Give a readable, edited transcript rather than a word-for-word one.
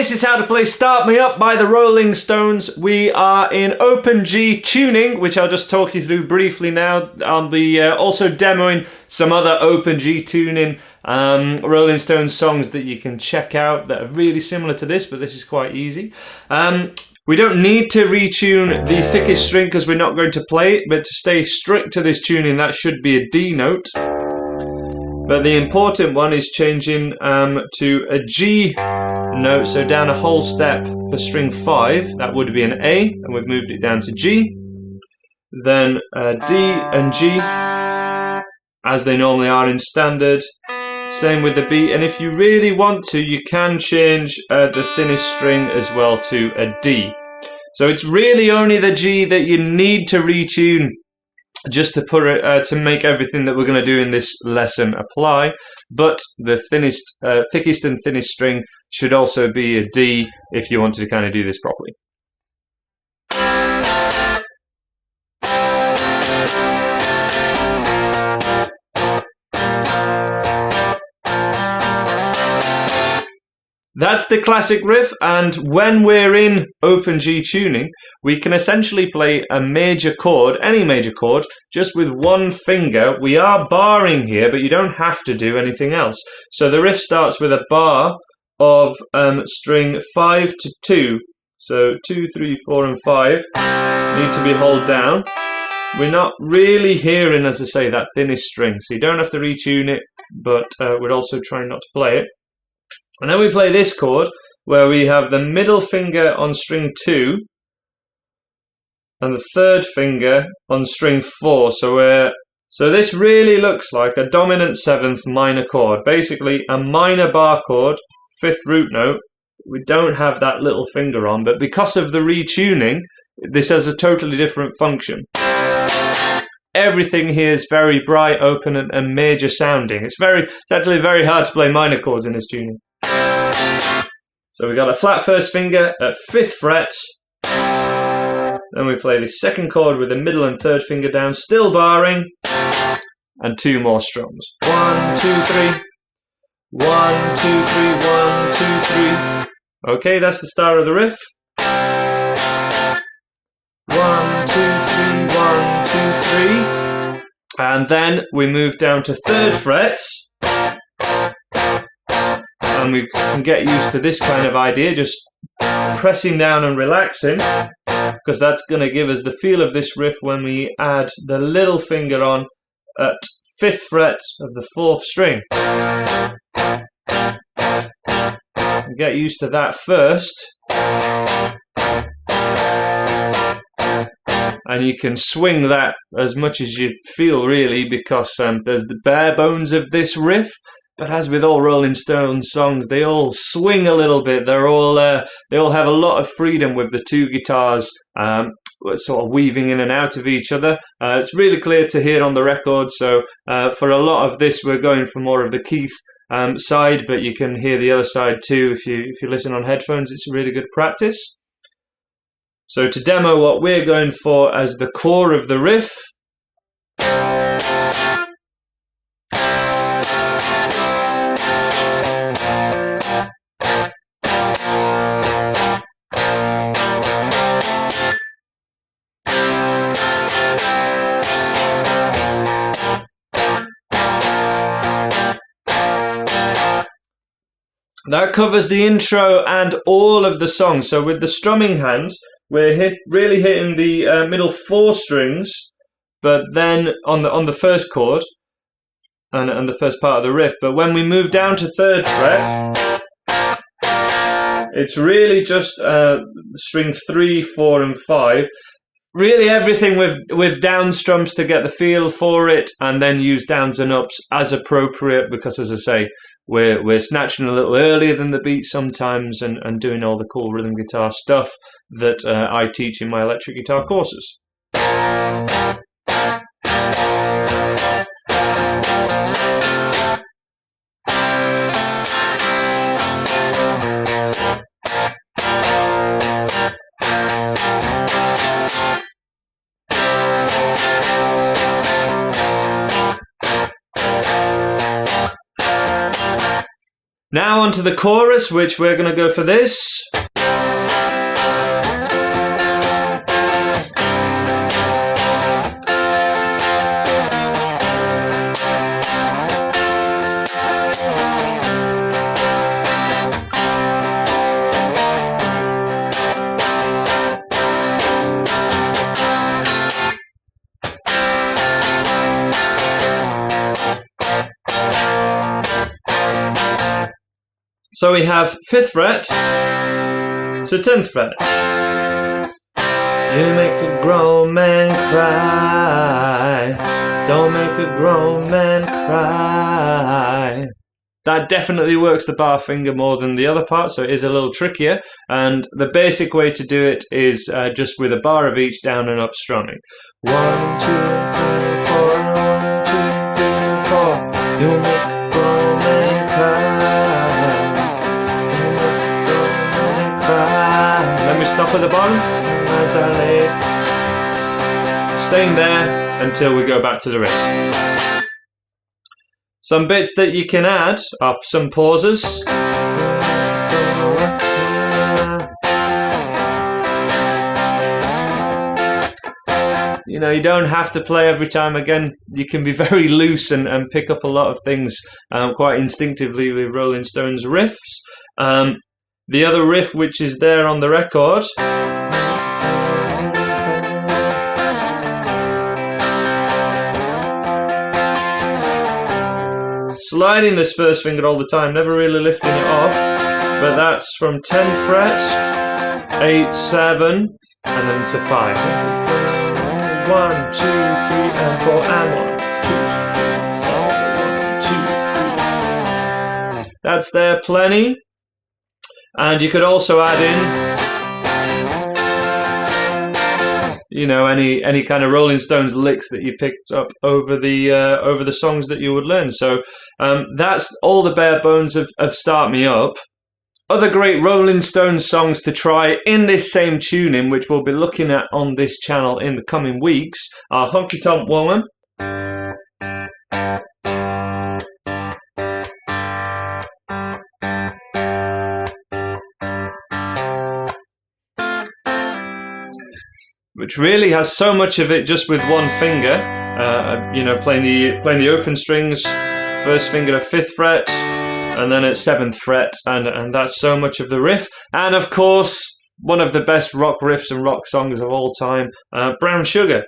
this is how to play Start Me Up by the Rolling Stones. We are in open G tuning, which I'll just talk you through briefly now. I'll be also demoing some other open G tuning Rolling Stones songs that you can check out that are really similar to this, but this is quite easy. We don't need to retune the thickest string because we're not going to play it, but to stay strict to this tuning, that should be a D note. But the important one is changing to a G note, so down a whole step for string 5, that would be an A, and we've moved it down to G. Then D and G, as they normally are in standard. Same with the B, and if you really want to, you can change the thinnest string as well to a D. So it's really only the G that you need to retune just to put it to make everything that we're going to do in this lesson apply. But the thickest and thinnest string should also be a D if you want to kind of do this properly. That's the classic riff, and when we're in open G tuning, we can essentially play a major chord, any major chord, just with one finger. We are barring here, but you don't have to do anything else. So the riff starts with a bar of string 5 to 2. So 2, 3, 4 and 5 need to be held down. We're not really hearing, as I say, that thinnest string, so you don't have to retune it, but we're also trying not to play it. And then we play this chord where we have the middle finger on string 2 and the third finger on string 4. So this really looks like a dominant 7th minor chord, basically a minor bar chord, 5th root note. We don't have that little finger on, but because of the retuning, this has a totally different function. Everything here is very bright, open and major sounding. It's actually very hard to play minor chords in this tuning. So we got a flat first finger at 5th fret. Then we play the second chord with the middle and third finger down, still barring, and 2 more strums. 1, 2, 3. 1, 2, 3, 1, 2, 3. Okay, that's the start of the riff. 1, 2, 3, 1, 2, 3. And then we move down to 3rd fret. And we can get used to this kind of idea, just pressing down and relaxing, because that's going to give us the feel of this riff when we add the little finger on at 5th fret of the 4th string. Get used to that first. And you can swing that as much as you feel, really, because there's the bare bones of this riff. But as with all Rolling Stones songs, they all swing a little bit. They all have a lot of freedom with the 2 guitars sort of weaving in and out of each other. It's really clear to hear on the record. So for a lot of this, we're going for more of the Keith side, but you can hear the other side too if you listen on headphones. It's a really good practice. So to demo what we're going for as the core of the riff. That covers the intro and all of the song. So with the strumming hands, we're really hitting the middle 4 strings, but then on the first chord and the first part of the riff. But when we move down to 3rd fret, it's really just string 3, 4 and 5. Really everything with down strums to get the feel for it, and then use downs and ups as appropriate, because as I say, we're snatching a little earlier than the beat sometimes and doing all the cool rhythm guitar stuff that I teach in my electric guitar courses. Now onto the chorus, which we're going to go for this. So we have 5th fret to 10th fret. You make a grown man cry. Don't make a grown man cry. That definitely works the bar finger more than the other part, so it is a little trickier. And the basic way to do it is just with a bar of each down and up strumming. 1, 2, 3, 4. 1, 2, 3, 4. You make a grown man cry. Let me stop at the bottom. Staying there until we go back to the riff. Some bits that you can add are some pauses. You know, you don't have to play every time. Again, you can be very loose and pick up a lot of things quite instinctively with Rolling Stones riffs. The other riff which is there on the record sliding this first finger all the time, never really lifting it off, but that's from 10th fret, 8, 7, and then to 5. 1, 2, 3, and 4, and 1, 2, 4, 1, 2, 3. That's there plenty. And you could also add in, you know, any kind of Rolling Stones licks that you picked up over the songs that you would learn. So that's all the bare bones of Start Me Up. Other great Rolling Stones songs to try in this same tuning, which we'll be looking at on this channel in the coming weeks, are Honky Tonk Woman, which really has so much of it just with one finger. You know, playing the open strings, first finger at 5th fret, and then at 7th fret, and that's so much of the riff. And of course, one of the best rock riffs and rock songs of all time, Brown Sugar.